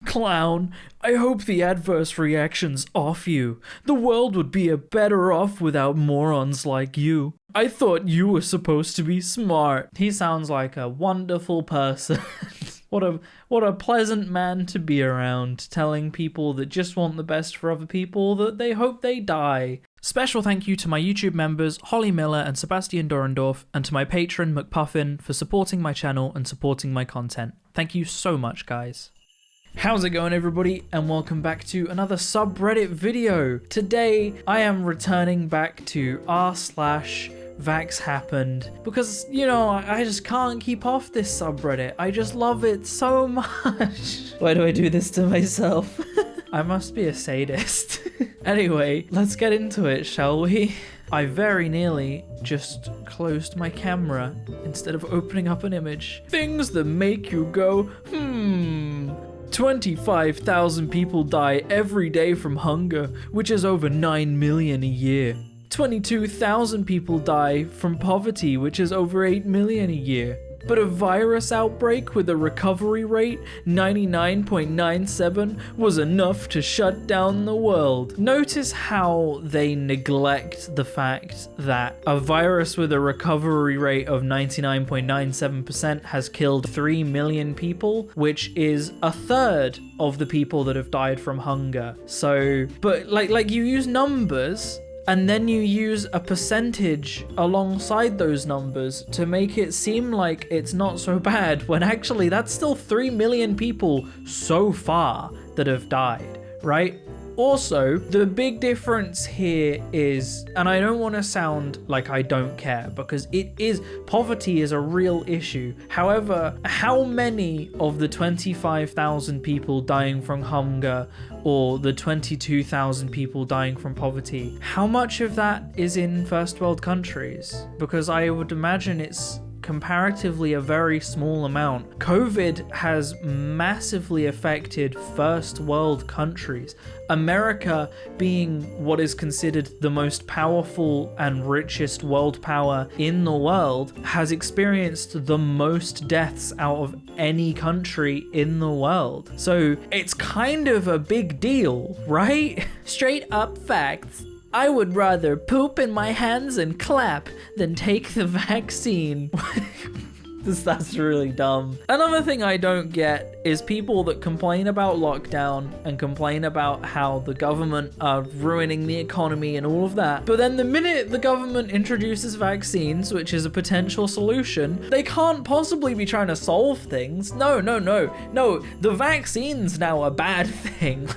Clown, I hope the adverse reaction's off you. The world would be a better off without morons like you. I thought you were supposed to be smart. He sounds like a wonderful person. What a pleasant man to be around, telling people that just want the best for other people that they hope they die. Special thank you to my YouTube members Holly Miller and Sebastian Dorendorf, and to my patron McPuffin for supporting my channel and supporting my content. Thank you so much, guys. How's it going, everybody, and welcome back to another subreddit video. Today I am returning back to r/vaxhappened because, you know, I just can't keep off this subreddit. I just love it so much. Why do I do this to myself? I must be a sadist. Anyway, let's get into it, shall we? I very nearly just closed my camera instead of opening up an image. Things that make you go, 25,000 people die every day from hunger, which is over 9 million a year. 22,000 people die from poverty, which is over 8 million a year. But a virus outbreak with a recovery rate 99.97 was enough to shut down the world. Notice how they neglect the fact that a virus with a recovery rate of 99.97% has killed 3 million people, which is a third of the people that have died from hunger. So, but like you use numbers, and then you use a percentage alongside those numbers to make it seem like it's not so bad, when actually that's still 3 million people so far that have died, right? Also, the big difference here is, and I don't want to sound like I don't care, because poverty is a real issue. However, how many of the 25,000 people dying from hunger or the 22,000 people dying from poverty, how much of that is in first world countries? Because I would imagine it's comparatively a very small amount. COVID has massively affected first world countries. America, being what is considered the most powerful and richest world power in the world, has experienced the most deaths out of any country in the world. So it's kind of a big deal, right? Straight up facts. I would rather poop in my hands and clap than take the vaccine. That's really dumb. Another thing I don't get is people that complain about lockdown and complain about how the government are ruining the economy and all of that. But then the minute the government introduces vaccines, which is a potential solution, they can't possibly be trying to solve things. No. The vaccine's now a bad thing.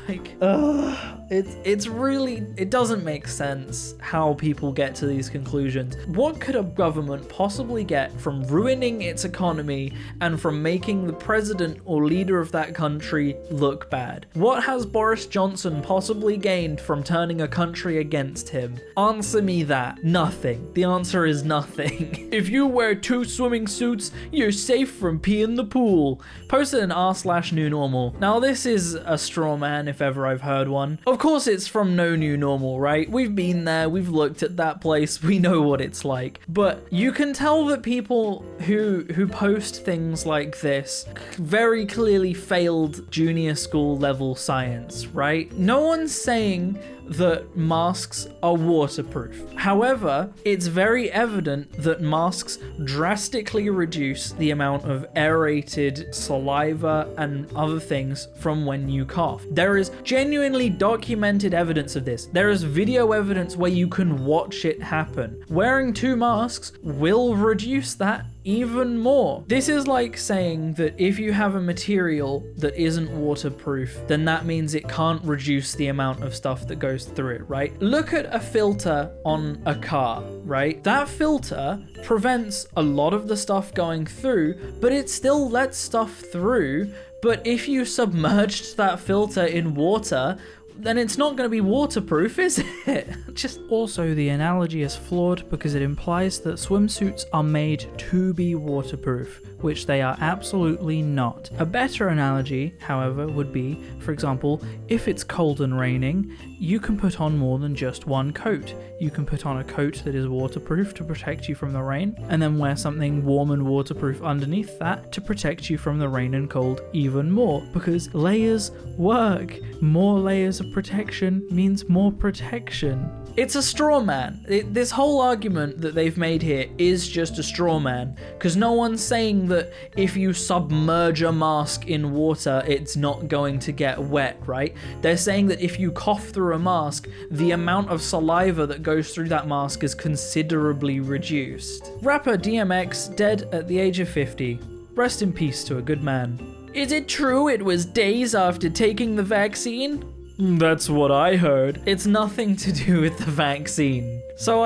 It's really, it doesn't make sense how people get to these conclusions. What could a government possibly get from ruining its economy and from making the president or leader of that country look bad? What has Boris Johnson possibly gained from turning a country against him? Answer me that. Nothing. The answer is nothing. If you wear 2 swimming suits, you're safe from pee in the pool. Posted in r/new normal. Now this is a straw man if ever I've heard one. Of course it's from No New Normal, right? We've been there, we've looked at that place, we know what it's like. But you can tell that people who post things like this very clearly failed junior school level science, right? No one's saying that masks are waterproof. However, it's very evident that masks drastically reduce the amount of aerated saliva and other things from when you cough. There is genuinely documented evidence of this. There is video evidence where you can watch it happen. Wearing 2 masks will reduce that even more. This is like saying that if you have a material that isn't waterproof, then that means it can't reduce the amount of stuff that goes through it, right? Look at a filter on a car, right? That filter prevents a lot of the stuff going through, but it still lets stuff through. But if you submerged that filter in water, then it's not going to be waterproof, is it? Just also, the analogy is flawed because it implies that swimsuits are made to be waterproof, which they are absolutely not. A better analogy, however, would be, for example, if it's cold and raining, you can put on more than just one coat. You can put on a coat that is waterproof to protect you from the rain, and then wear something warm and waterproof underneath that to protect you from the rain and cold even more, because layers work. More layers of protection means more protection. It's a straw man. This whole argument that they've made here is just a straw man, because no one's saying that if you submerge a mask in water, it's not going to get wet, right? They're saying that if you cough through a mask, the amount of saliva that goes through that mask is considerably reduced. Rapper DMX dead at the age of 50. Rest in peace to a good man. Is it true it was days after taking the vaccine? That's what I heard. It's nothing to do with the vaccine. So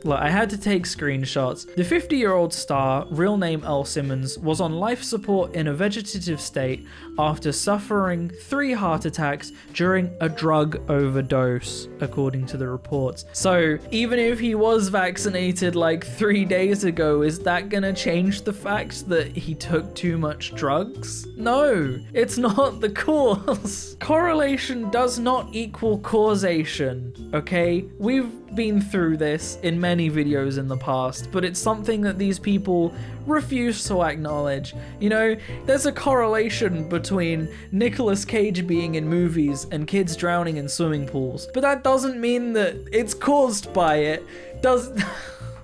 Look, I had to take screenshots. The 50-year-old star, real name Earl Simmons, was on life support in a vegetative state after suffering 3 heart attacks during a drug overdose, according to the reports. So even if he was vaccinated like 3 days ago, is that gonna change the fact that he took too much drugs? No, it's not the cause. Correlation does not equal causation, okay? We've been through this in many videos in the past, but it's something that these people refuse to acknowledge. You know, there's a correlation between Nicolas Cage being in movies and kids drowning in swimming pools, but that doesn't mean that it's caused by it.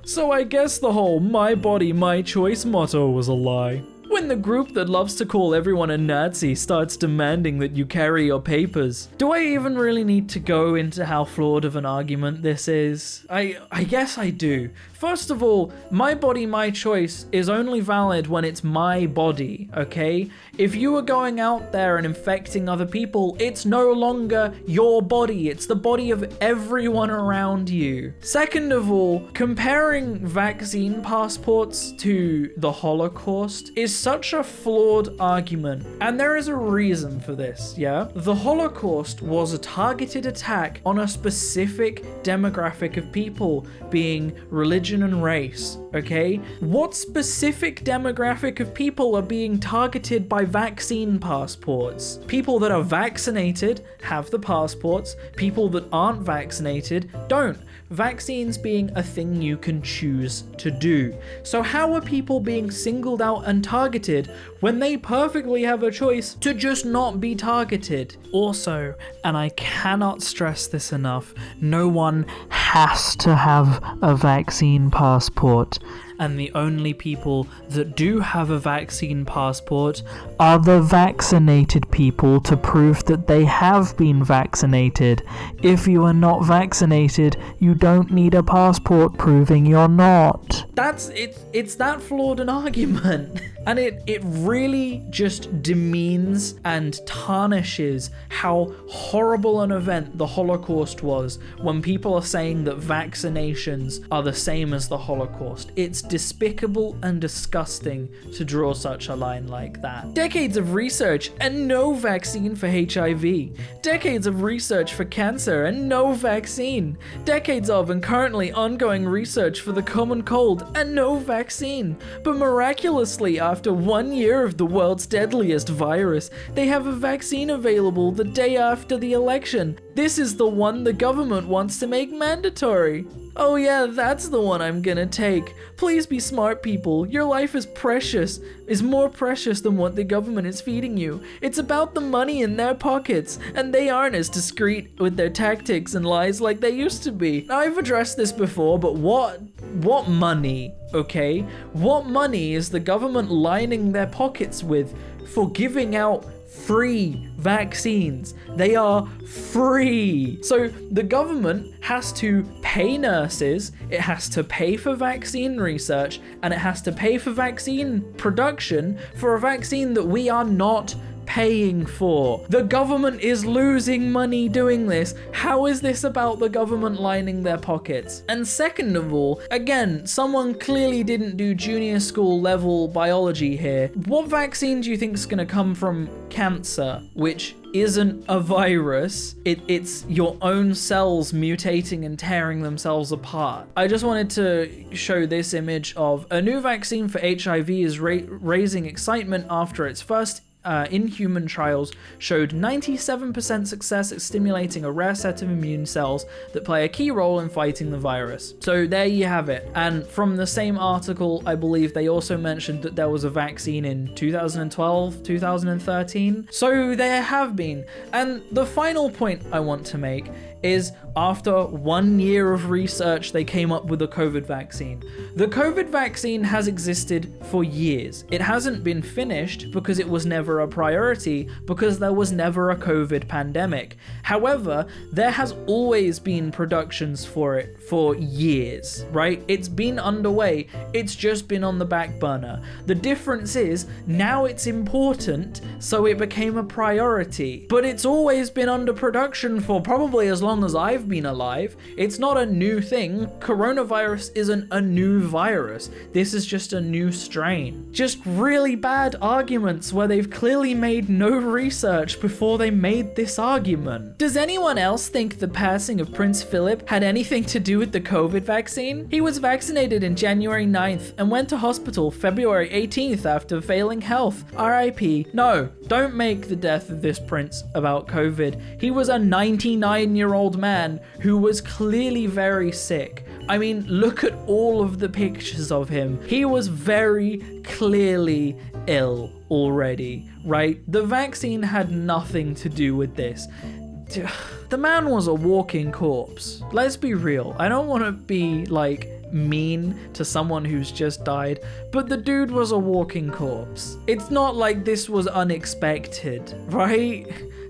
So I guess the whole "my body, my choice" motto was a lie. When the group that loves to call everyone a Nazi starts demanding that you carry your papers. Do I even really need to go into how flawed of an argument this is? I guess I do. First of all, my body, my choice is only valid when it's my body, okay? If you are going out there and infecting other people, it's no longer your body, it's the body of everyone around you. Second of all, comparing vaccine passports to the Holocaust is such a flawed argument, and there is a reason for this, yeah? The Holocaust was a targeted attack on a specific demographic of people, being religion and race, okay? What specific demographic of people are being targeted by vaccine passports? People that are vaccinated have the passports, people that aren't vaccinated don't. Vaccines being a thing you can choose to do. So how are people being singled out and targeted when they perfectly have a choice to just not be targeted? Also, and I cannot stress this enough, no one has to have a vaccine passport. And the only people that do have a vaccine passport are the vaccinated people to prove that they have been vaccinated. If you are not vaccinated, you don't need a passport proving you're not. It's that flawed an argument. And it really just demeans and tarnishes how horrible an event the Holocaust was when people are saying that vaccinations are the same as the Holocaust. It's despicable and disgusting to draw such a line like that. Decades of research and no vaccine for HIV. Decades of research for cancer and no vaccine. Decades of and currently ongoing research for the common cold and no vaccine. But miraculously, after 1 year of the world's deadliest virus, they have a vaccine available the day after the election. This is the one the government wants to make mandatory. Oh yeah, that's the one I'm gonna take. Please be smart, people. Your life is precious, is more precious than what the government is feeding you. It's about the money in their pockets, and they aren't as discreet with their tactics and lies like they used to be. I've addressed this before, but what money, okay? What money is the government lining their pockets with for giving out free vaccines? They are free. So the government has to pay nurses, it has to pay for vaccine research, and it has to pay for vaccine production for a vaccine that we are not paying for? The government is losing money doing this. How is this about the government lining their pockets? And second of all, again, someone clearly didn't do junior school level biology here. What vaccine do you think is going to come from cancer, which isn't a virus? It's your own cells mutating and tearing themselves apart. I just wanted to show this image of a new vaccine for HIV is raising excitement after its first in-human trials showed 97% success at stimulating a rare set of immune cells that play a key role in fighting the virus. So there you have it. And from the same article, I believe they also mentioned that there was a vaccine in 2012, 2013. So there have been. And the final point I want to make is after 1 year of research, they came up with a COVID vaccine. The COVID vaccine has existed for years. It hasn't been finished because it was never a priority, because there was never a COVID pandemic. However, there has always been productions for it for years, right? It's been underway. It's just been on the back burner. The difference is now it's important, so it became a priority. But it's always been under production for probably as long as I've been alive. It's not a new thing. Coronavirus isn't a new virus. This is just a new strain. Just really bad arguments where they've clearly made no research before they made this argument. Does anyone else think the passing of Prince Philip had anything to do with the COVID vaccine? He was vaccinated in January 9th and went to hospital February 18th after failing health. RIP. No, don't make the death of this prince about COVID. He was a 99-year-old man who was clearly very sick. I mean, look at all of the pictures of him. He was very clearly ill already, right? The vaccine had nothing to do with this. The man was a walking corpse. Let's be real. I don't want to be like mean to someone who's just died, but the dude was a walking corpse. It's not like this was unexpected, right?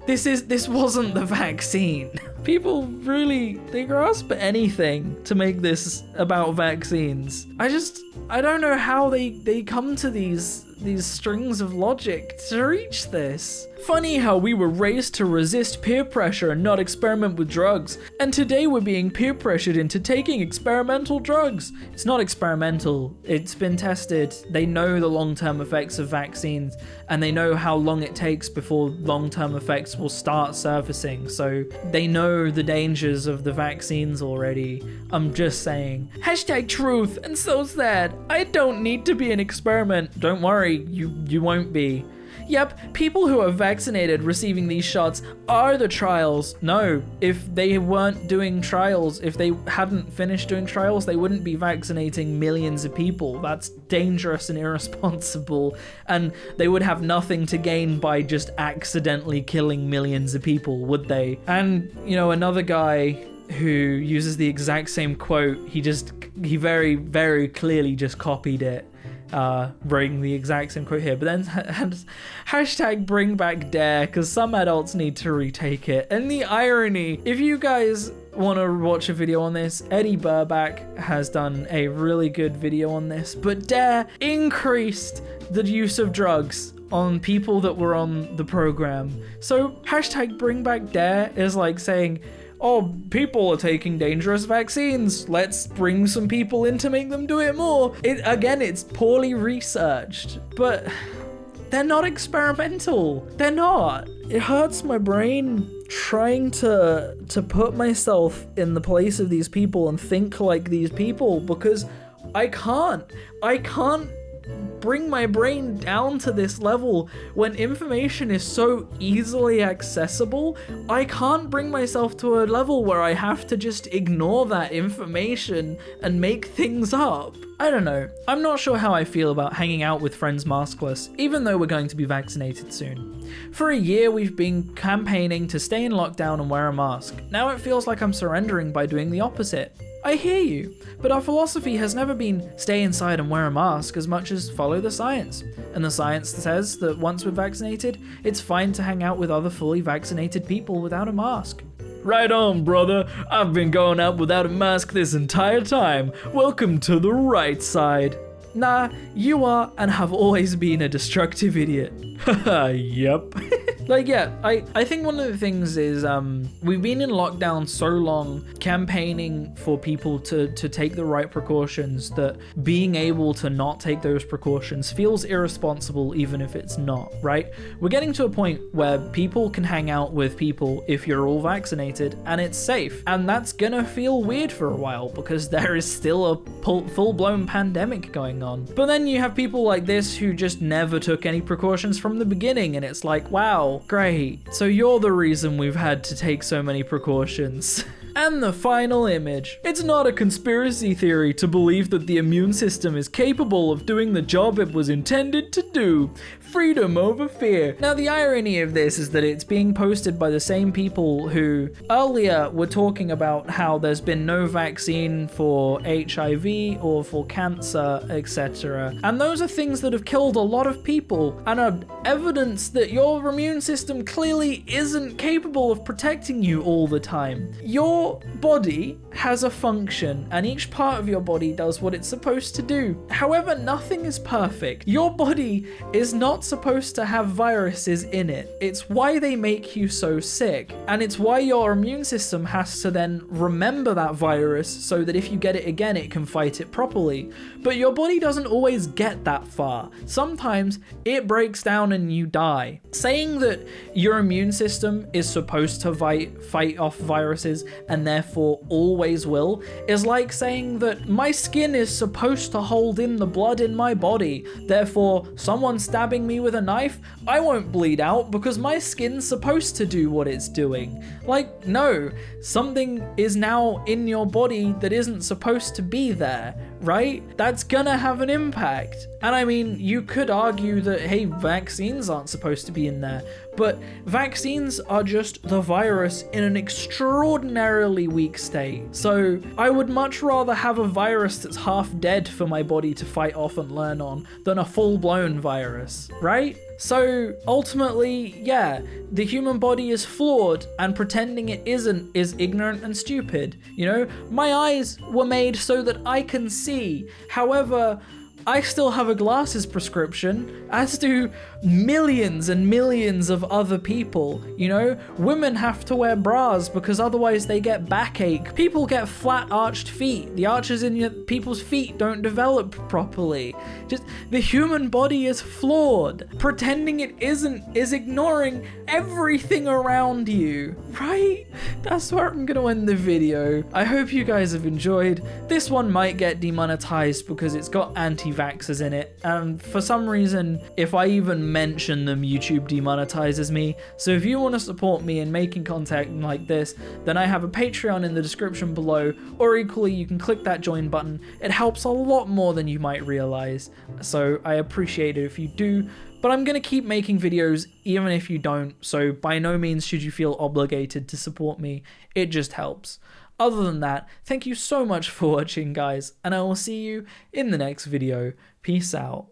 This wasn't the vaccine. People really, they grasp at anything to make this about vaccines. I don't know how they come to these strings of logic to reach this. Funny how we were raised to resist peer pressure and not experiment with drugs, and today we're being peer pressured into taking experimental drugs. It's not experimental, it's been tested. They know the long-term effects of vaccines, and they know how long it takes before long-term effects will start surfacing, so they know the dangers of the vaccines already. I'm just saying. #truth, and so sad. I don't need to be an experiment. Don't worry, you won't be. Yep, people who are vaccinated receiving these shots are the trials. No, if they weren't doing trials, if they hadn't finished doing trials, they wouldn't be vaccinating millions of people. That's dangerous and irresponsible, and they would have nothing to gain by just accidentally killing millions of people, would they? And, you know, another guy who uses the exact same quote, he very, very clearly just copied it. Bring the exact same quote here, but then bring back dare, because some adults need to retake it. And the irony, if you guys want to watch a video on this, Eddie Burback has done a really good video on this, but dare increased the use of drugs on people that were on the program. So bring back dare is like saying, oh, people are taking dangerous vaccines. Let's bring some people in to make them do it more. It's poorly researched, but they're not experimental. They're not. It hurts my brain trying to put myself in the place of these people and think like these people, because I can't bring my brain down to this level when information is so easily accessible. I can't bring myself to a level where I have to just ignore that information and make things up. I don't know. I'm not sure how I feel about hanging out with friends maskless, even though we're going to be vaccinated soon. For a year, we've been campaigning to stay in lockdown and wear a mask. Now it feels like I'm surrendering by doing the opposite. I hear you, but our philosophy has never been stay inside and wear a mask as much as follow the science. And the science says that once we're vaccinated, it's fine to hang out with other fully vaccinated people without a mask. Right on, brother. I've been going out without a mask this entire time. Welcome to the right side. Nah, you are and have always been a destructive idiot. Yep. Like, yeah, I think one of the things is we've been in lockdown so long campaigning for people to take the right precautions that being able to not take those precautions feels irresponsible even if it's not, right? We're getting to a point where people can hang out with people if you're all vaccinated and it's safe. And that's gonna feel weird for a while because there is still a full-blown pandemic going on. But then you have people like this who just never took any precautions from the beginning, and it's like, wow, great. So you're the reason we've had to take so many precautions. And the final image. It's not a conspiracy theory to believe that the immune system is capable of doing the job it was intended to do. Freedom over fear. Now, the irony of this is that it's being posted by the same people who earlier were talking about how there's been no vaccine for HIV or for cancer, etc. And those are things that have killed a lot of people and are evidence that your immune system clearly isn't capable of protecting you all the time. Your body has a function and each part of your body does what it's supposed to do. However, nothing is perfect. Your body is not supposed to have viruses in it. It's why they make you so sick. And it's why your immune system has to then remember that virus so that if you get it again, it can fight it properly. But your body doesn't always get that far. Sometimes it breaks down and you die. Saying that your immune system is supposed to fight off viruses and therefore always will is like saying that my skin is supposed to hold in the blood in my body. Therefore, someone stabbing me with a knife, I won't bleed out because my skin's supposed to do what it's doing. Like, no, something is now in your body that isn't supposed to be there, right? That's gonna have an impact. And I mean, you could argue that, hey, vaccines aren't supposed to be in there, but vaccines are just the virus in an extraordinarily weak state. So I would much rather have a virus that's half dead for my body to fight off and learn on than a full-blown virus, right? So ultimately, yeah, the human body is flawed and pretending it isn't is ignorant and stupid. You know, my eyes were made so that I can see. However, I still have a glasses prescription, as do millions and millions of other people. You know, women have to wear bras because otherwise they get backache. People get flat arched feet. The arches in people's feet don't develop properly. Just the human body is flawed. Pretending it isn't is ignoring everything around you, right? That's where I'm gonna end the video. I hope you guys have enjoyed. This one might get demonetized because it's got anti-vaxxers in it, and for some reason, if I even mention them, YouTube demonetizes me. So if you want to support me in making content like this, then I have a Patreon in the description below, or equally you can click that join button. It helps a lot more than you might realize, so I appreciate it if you do. But I'm gonna keep making videos even if you don't, so by no means should you feel obligated to support me. It just helps. Other than that, thank you so much for watching, guys, and I will see you in the next video. Peace out.